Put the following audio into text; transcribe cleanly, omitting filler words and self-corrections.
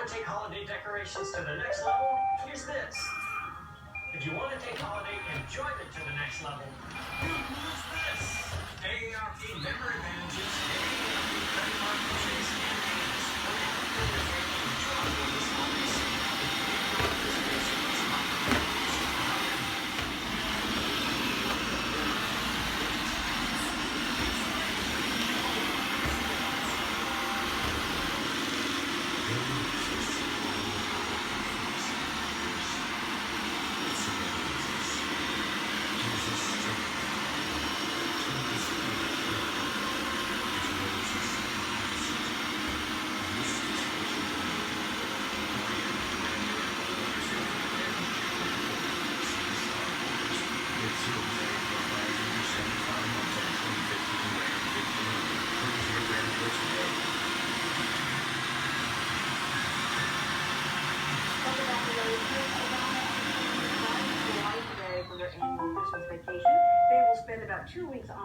take holiday decorations to the next level? Here's this. If you want to take holiday enjoyment to the next level, you lose this. AARP member advantages, AARP credit card purchase, and games. Enjoy this holiday season. Participation is for their annual Christmas vacation. They will spend about 2 weeks on